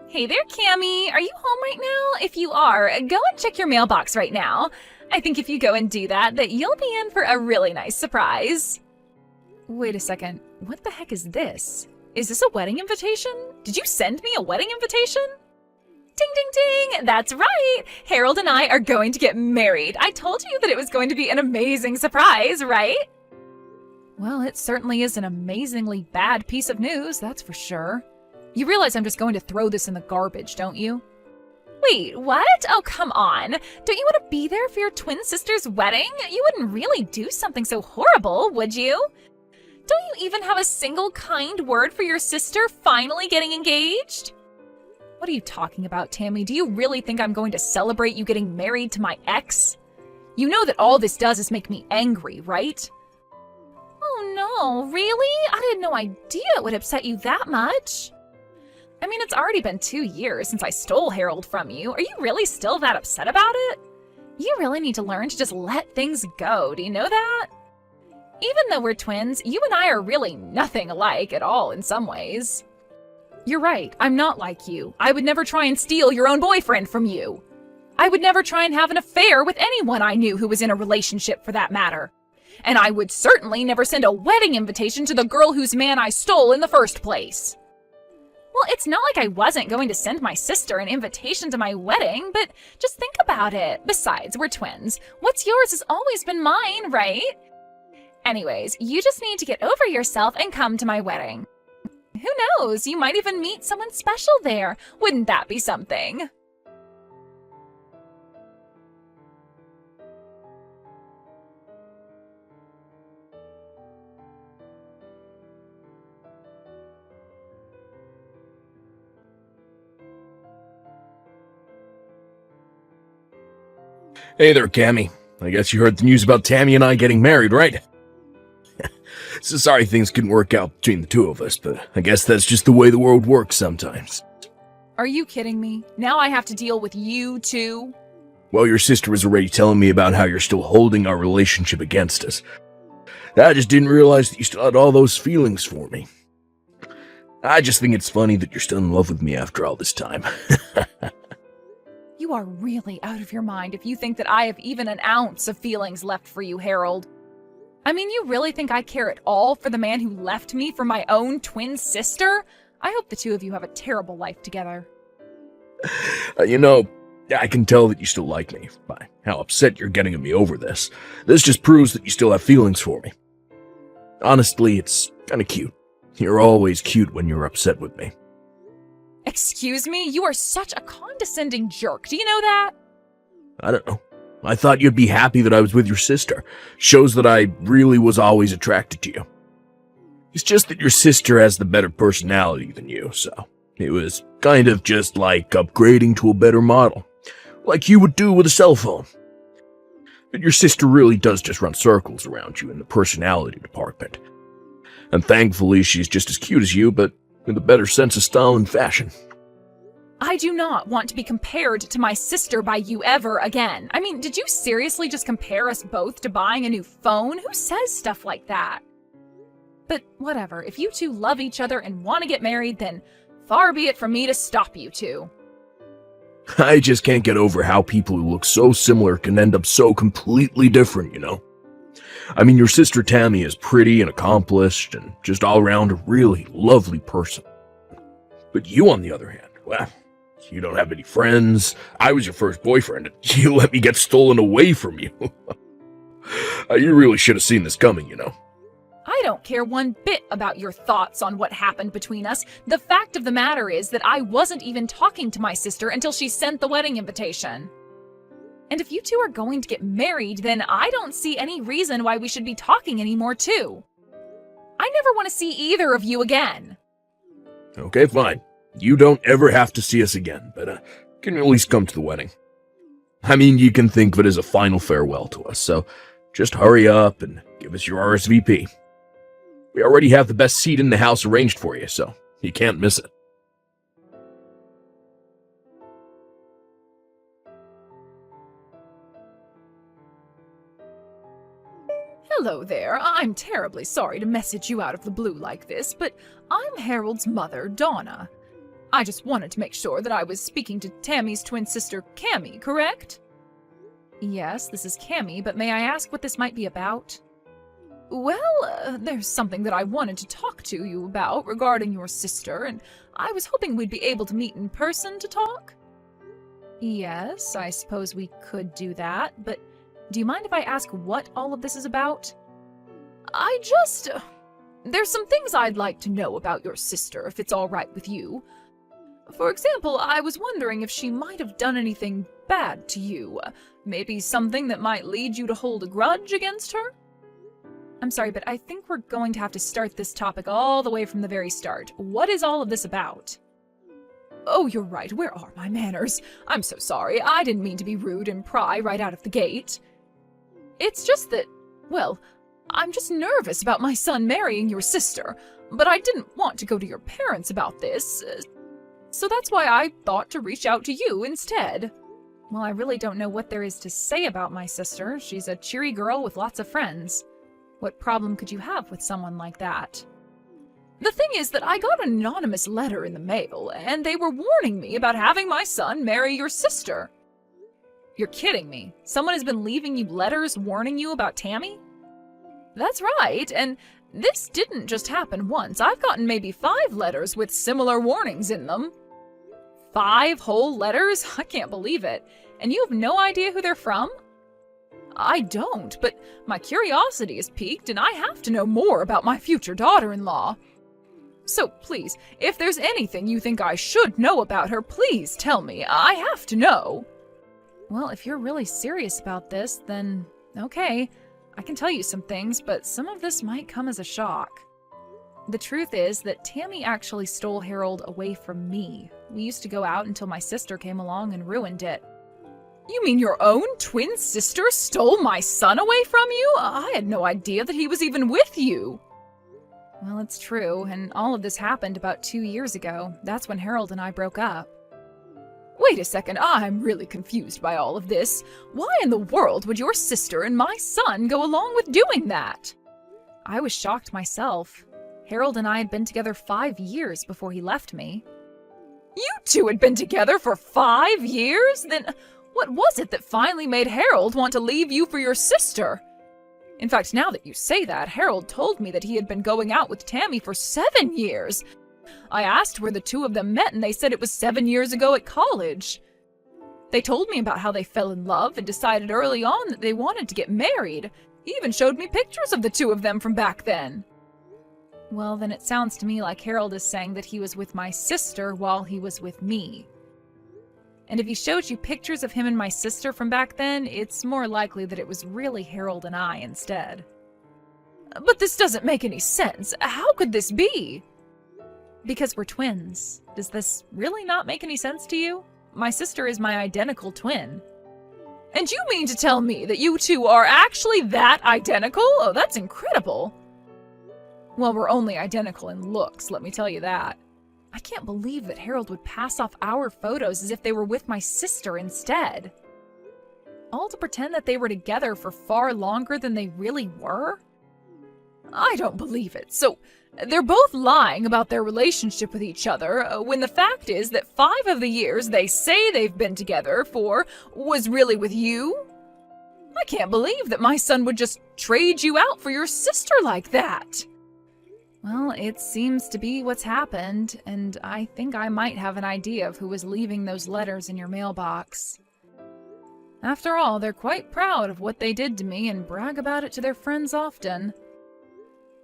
Hey there, Cammy. Are you home right now? If you are, go and check your mailbox right now. I think if you go and do that, you'll be in for a really nice surprise. Wait a second. What the heck is this? Is this a wedding invitation? Did you send me a wedding invitation? Ding, ding, ding! That's right! Harold and I are going to get married. I told you that it was going to be an amazing surprise, right? Well, it certainly is an amazingly bad piece of news, that's for sure. You realize I'm just going to throw this in the garbage, don't you? Wait, what? Oh, come on. Don't you want to be there for your twin sister's wedding? You wouldn't really do something so horrible, would you? Don't you even have a single kind word for your sister finally getting engaged? What are you talking about, Tammy? Do you really think I'm going to celebrate you getting married to my ex? You know that all this does is make me angry, right? Oh no, really? I had no idea it would upset you that much. I mean, it's already been 2 years since I stole Harold from you. Are you really still that upset about it? You really need to learn to just let things go, do you know that? Even though we're twins, you and I are really nothing alike at all in some ways. You're right, I'm not like you. I would never try and steal your own boyfriend from you. I would never try and have an affair with anyone I knew who was in a relationship for that matter. And I would certainly never send a wedding invitation to the girl whose man I stole in the first place. Well, it's not like I wasn't going to send my sister an invitation to my wedding, but just think about it. Besides, we're twins. What's yours has always been mine, right? Anyways, you just need to get over yourself and come to my wedding. Who knows? You might even meet someone special there. Wouldn't that be something? Hey there, Cammy. I guess you heard the news about Tammy and I getting married, right? So sorry things couldn't work out between the two of us, but I guess that's just the way the world works sometimes. Are you kidding me? Now I have to deal with you too? Well, your sister was already telling me about how you're still holding our relationship against us. I just didn't realize that you still had all those feelings for me. I just think it's funny that you're still in love with me after all this time. You are really out of your mind if you think that I have even an ounce of feelings left for you, Harold. I mean, you really think I care at all for the man who left me for my own twin sister? I hope the two of you have a terrible life together. I can tell that you still like me by how upset you're getting at me over this. This just proves that you still have feelings for me. Honestly, it's kind of cute. You're always cute when you're upset with me. Excuse me? You are such a condescending jerk. Do you know that? I don't know. I thought you'd be happy that I was with your sister. Shows that I really was always attracted to you. It's just that your sister has the better personality than you, so it was kind of just like upgrading to a better model. Like you would do with a cell phone. But your sister really does just run circles around you in the personality department. And thankfully she's just as cute as you, but with a better sense of style and fashion. I do not want to be compared to my sister by you ever again. I mean, did you seriously just compare us both to buying a new phone? Who says stuff like that? But whatever, if you two love each other and want to get married, then far be it from me to stop you two. I just can't get over how people who look so similar can end up so completely different, you know? I mean, your sister Tammy is pretty and accomplished and just all around a really lovely person. But you, on the other hand, well, you don't have any friends. I was your first boyfriend, and you let me get stolen away from you. You really should have seen this coming, you know. I don't care one bit about your thoughts on what happened between us. The fact of the matter is that I wasn't even talking to my sister until she sent the wedding invitation. And if you two are going to get married, then I don't see any reason why we should be talking anymore, too. I never want to see either of you again. Okay, fine. You don't ever have to see us again, but can at least come to the wedding. I mean, you can think of it as a final farewell to us, so just hurry up and give us your RSVP. We already have the best seat in the house arranged for you, so you can't miss it. Hello there. I'm terribly sorry to message you out of the blue like this, but I'm Harold's mother, Donna. I just wanted to make sure that I was speaking to Tammy's twin sister, Cammy, correct? Yes, this is Cammy, but may I ask what this might be about? Well, there's something that I wanted to talk to you about regarding your sister, and I was hoping we'd be able to meet in person to talk. Yes, I suppose we could do that, but do you mind if I ask what all of this is about? There's some things I'd like to know about your sister, if it's all right with you. For example, I was wondering if she might have done anything bad to you. Maybe something that might lead you to hold a grudge against her? I'm sorry, but I think we're going to have to start this topic all the way from the very start. What is all of this about? Oh, you're right. Where are my manners? I'm so sorry. I didn't mean to be rude and pry right out of the gate. It's just that, well, I'm just nervous about my son marrying your sister, but I didn't want to go to your parents about this, so that's why I thought to reach out to you instead. Well, I really don't know what there is to say about my sister. She's a cheery girl with lots of friends. What problem could you have with someone like that? The thing is that I got an anonymous letter in the mail, and they were warning me about having my son marry your sister. You're kidding me. Someone has been leaving you letters warning you about Tammy? That's right, and this didn't just happen once. I've gotten maybe 5 letters with similar warnings in them. 5 whole letters? I can't believe it. And you have no idea who they're from? I don't, but my curiosity is piqued and I have to know more about my future daughter-in-law. So please, if there's anything you think I should know about her, please tell me. I have to know. Well, if you're really serious about this, then okay. I can tell you some things, but some of this might come as a shock. The truth is that Tammy actually stole Harold away from me. We used to go out until my sister came along and ruined it. You mean your own twin sister stole my son away from you? I had no idea that he was even with you. Well, it's true, and all of this happened about 2 years ago. That's when Harold and I broke up. Wait a second, I'm really confused by all of this. Why in the world would your sister and my son go along with doing that? I was shocked myself. Harold and I had been together 5 years before he left me. You two had been together for 5 years? Then what was it that finally made Harold want to leave you for your sister? In fact, now that you say that, Harold told me that he had been going out with Tammy for 7 years. I asked where the two of them met, and they said it was 7 years ago at college. They told me about how they fell in love and decided early on that they wanted to get married. He even showed me pictures of the two of them from back then. Well, then it sounds to me like Harold is saying that he was with my sister while he was with me. And if he showed you pictures of him and my sister from back then, it's more likely that it was really Harold and I instead. But this doesn't make any sense. How could this be? Because we're twins. Does this really not make any sense to you? My sister is my identical twin. And you mean to tell me that you two are actually that identical? Oh, that's incredible. Well, we're only identical in looks, let me tell you that. I can't believe that Harold would pass off our photos as if they were with my sister instead. All to pretend that they were together for far longer than they really were? I don't believe it. So, they're both lying about their relationship with each other, when the fact is that 5 of the years they say they've been together for was really with you? I can't believe that my son would just trade you out for your sister like that. Well, it seems to be what's happened, and I think I might have an idea of who was leaving those letters in your mailbox. After all, they're quite proud of what they did to me and brag about it to their friends often.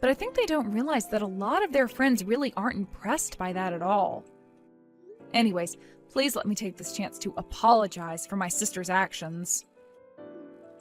But I think they don't realize that a lot of their friends really aren't impressed by that at all. Anyways, please let me take this chance to apologize for my sister's actions.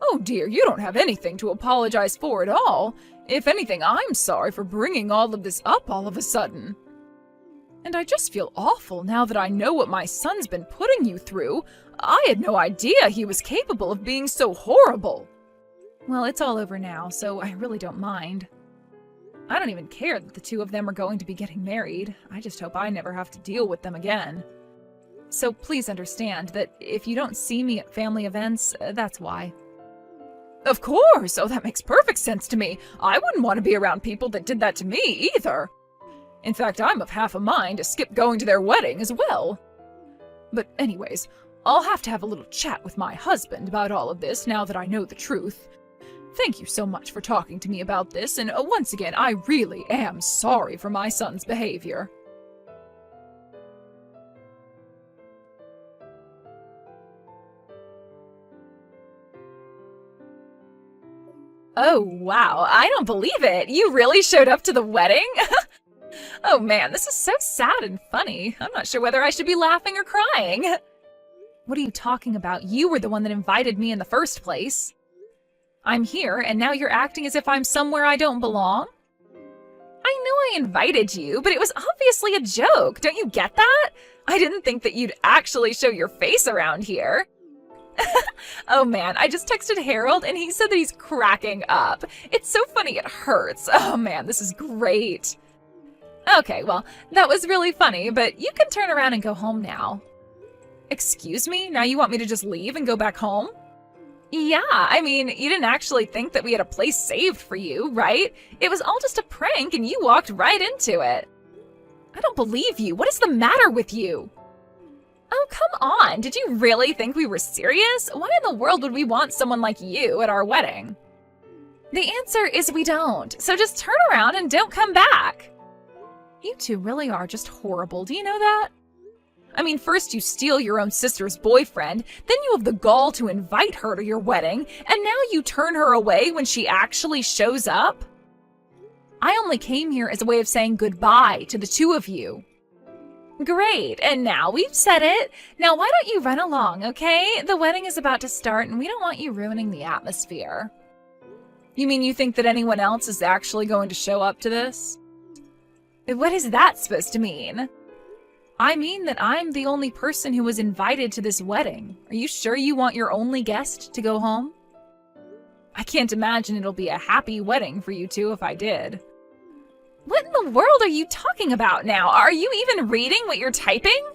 Oh dear, you don't have anything to apologize for at all. If anything, I'm sorry for bringing all of this up all of a sudden. And I just feel awful now that I know what my son's been putting you through. I had no idea he was capable of being so horrible. Well, it's all over now, so I really don't mind. I don't even care that the two of them are going to be getting married. I just hope I never have to deal with them again. So please understand that if you don't see me at family events, that's why. Of course! Oh, that makes perfect sense to me. I wouldn't want to be around people that did that to me, either. In fact, I'm of half a mind to skip going to their wedding as well. But anyways, I'll have to have a little chat with my husband about all of this now that I know the truth. Thank you so much for talking to me about this, and once again, I really am sorry for my son's behavior. Oh, wow, I don't believe it. You really showed up to the wedding? Oh man, this is so sad and funny. I'm not sure whether I should be laughing or crying. What are you talking about? You were the one that invited me in the first place. I'm here, and now you're acting as if I'm somewhere I don't belong? I know I invited you, but it was obviously a joke. Don't you get that? I didn't think that you'd actually show your face around here. Oh man, I just texted Harold and he said that he's cracking up. It's so funny it hurts. Oh man, this is great. Okay, well, that was really funny, but you can turn around and go home now. Excuse me? Now you want me to just leave and go back home? Yeah, I mean, you didn't actually think that we had a place saved for you, right? It was all just a prank and you walked right into it. I don't believe you. What is the matter with you? Oh, come on. Did you really think we were serious? Why in the world would we want someone like you at our wedding? The answer is we don't. So just turn around and don't come back. You two really are just horrible. Do you know that? I mean, first you steal your own sister's boyfriend, then you have the gall to invite her to your wedding, and now you turn her away when she actually shows up? I only came here as a way of saying goodbye to the two of you. Great, and now we've said it. Now why don't you run along, okay? The wedding is about to start and we don't want you ruining the atmosphere. You mean you think that anyone else is actually going to show up to this? What is that supposed to mean? I mean that I'm the only person who was invited to this wedding. Are you sure you want your only guest to go home? I can't imagine it'll be a happy wedding for you two if I did. What in the world are you talking about now? Are you even reading what you're typing?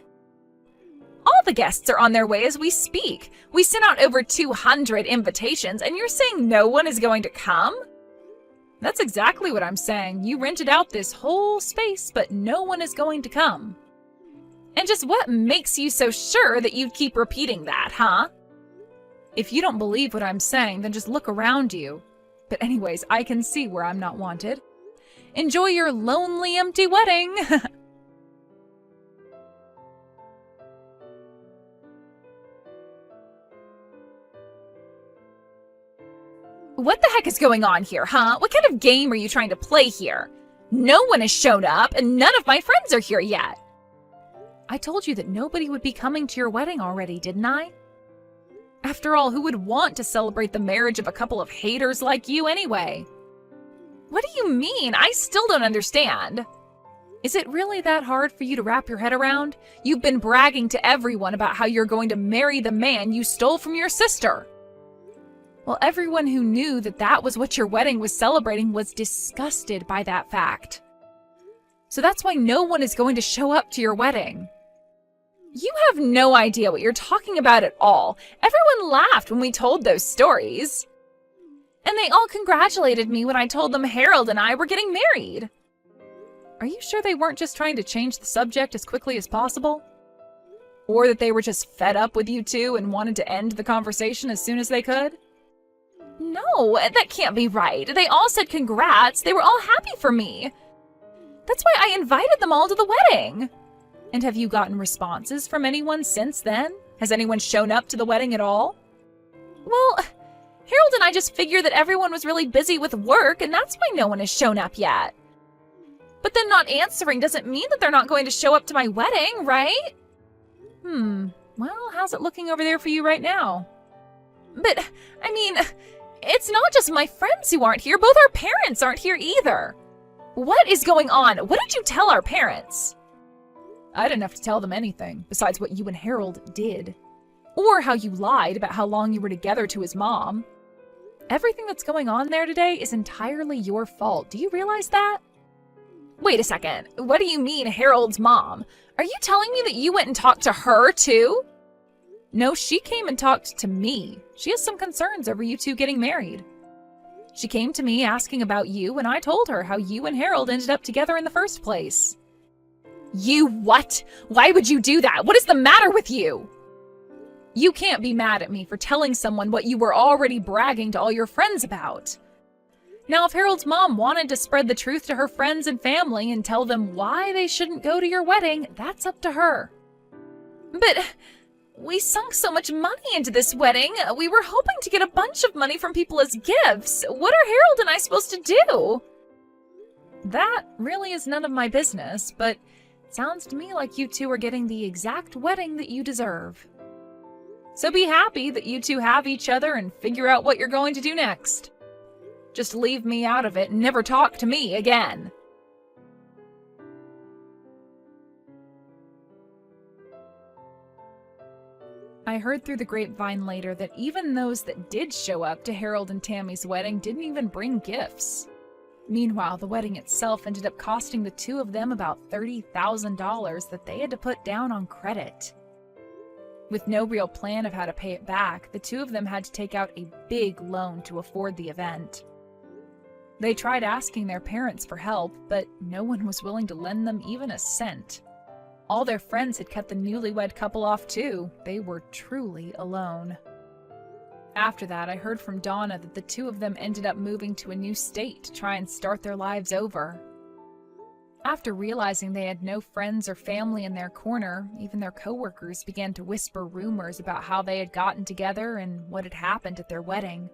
All the guests are on their way as we speak. We sent out over 200 invitations and you're saying no one is going to come? That's exactly what I'm saying. You rented out this whole space, but no one is going to come. And just what makes you so sure that you'd keep repeating that, huh? If you don't believe what I'm saying, then just look around you. But anyways, I can see where I'm not wanted. Enjoy your lonely, empty wedding! What the heck is going on here, huh? What kind of game are you trying to play here? No one has shown up, and none of my friends are here yet. I told you that nobody would be coming to your wedding already, didn't I? After all, who would want to celebrate the marriage of a couple of haters like you anyway? What do you mean? I still don't understand. Is it really that hard for you to wrap your head around? You've been bragging to everyone about how you're going to marry the man you stole from your sister. Well, everyone who knew that that was what your wedding was celebrating was disgusted by that fact. So that's why no one is going to show up to your wedding. You have no idea what you're talking about at all. Everyone laughed when we told those stories. And they all congratulated me when I told them Harold and I were getting married. Are you sure they weren't just trying to change the subject as quickly as possible? Or that they were just fed up with you two and wanted to end the conversation as soon as they could? No, that can't be right. They all said congrats. They were all happy for me. That's why I invited them all to the wedding. And have you gotten responses from anyone since then? Has anyone shown up to the wedding at all? Well, Harold and I just figured that everyone was really busy with work, and that's why no one has shown up yet. But then not answering doesn't mean that they're not going to show up to my wedding, right? Well, how's it looking over there for you right now? But, I mean, it's not just my friends who aren't here. Both our parents aren't here either. What is going on? What did you tell our parents? I didn't have to tell them anything besides what you and Harold did. Or how you lied about how long you were together to his mom. Everything that's going on there today is entirely your fault. Do you realize that? Wait a second. What do you mean, Harold's mom? Are you telling me that you went and talked to her, too? No, she came and talked to me. She has some concerns over you two getting married. She came to me asking about you, and I told her how you and Harold ended up together in the first place. You what? Why would you do that? What is the matter with you? You can't be mad at me for telling someone what you were already bragging to all your friends about. Now, if Harold's mom wanted to spread the truth to her friends and family and tell them why they shouldn't go to your wedding, that's up to her. But we sunk so much money into this wedding. We were hoping to get a bunch of money from people as gifts. What are Harold and I supposed to do? That really is none of my business, but it sounds to me like you two are getting the exact wedding that you deserve. So be happy that you two have each other and figure out what you're going to do next. Just leave me out of it and never talk to me again. I heard through the grapevine later that even those that did show up to Harold and Tammy's wedding didn't even bring gifts. Meanwhile, the wedding itself ended up costing the two of them about $30,000 that they had to put down on credit. With no real plan of how to pay it back, the two of them had to take out a big loan to afford the event. They tried asking their parents for help, but no one was willing to lend them even a cent. All their friends had cut the newlywed couple off too. They were truly alone. After that, I heard from Donna that the two of them ended up moving to a new state to try and start their lives over. After realizing they had no friends or family in their corner, even their coworkers began to whisper rumors about how they had gotten together and what had happened at their wedding.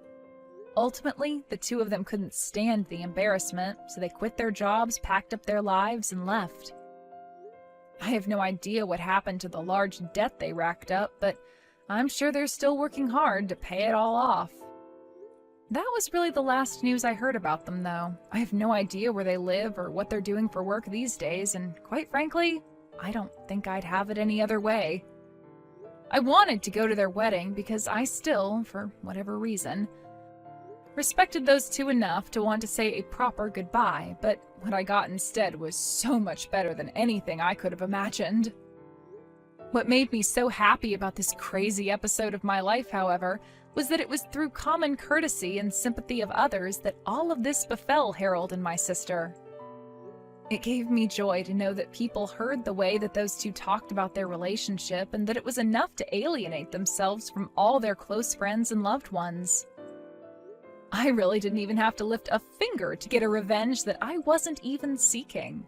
Ultimately, the two of them couldn't stand the embarrassment, so they quit their jobs, packed up their lives, and left. I have no idea what happened to the large debt they racked up, but I'm sure they're still working hard to pay it all off. That was really the last news I heard about them, though. I have no idea where they live or what they're doing for work these days, and quite frankly, I don't think I'd have it any other way. I wanted to go to their wedding because I still, for whatever reason, respected those two enough to want to say a proper goodbye, but what I got instead was so much better than anything I could have imagined. What made me so happy about this crazy episode of my life, however, was that it was through common courtesy and sympathy of others that all of this befell Harold and my sister. It gave me joy to know that people heard the way that those two talked about their relationship and that it was enough to alienate themselves from all their close friends and loved ones. I really didn't even have to lift a finger to get a revenge that I wasn't even seeking.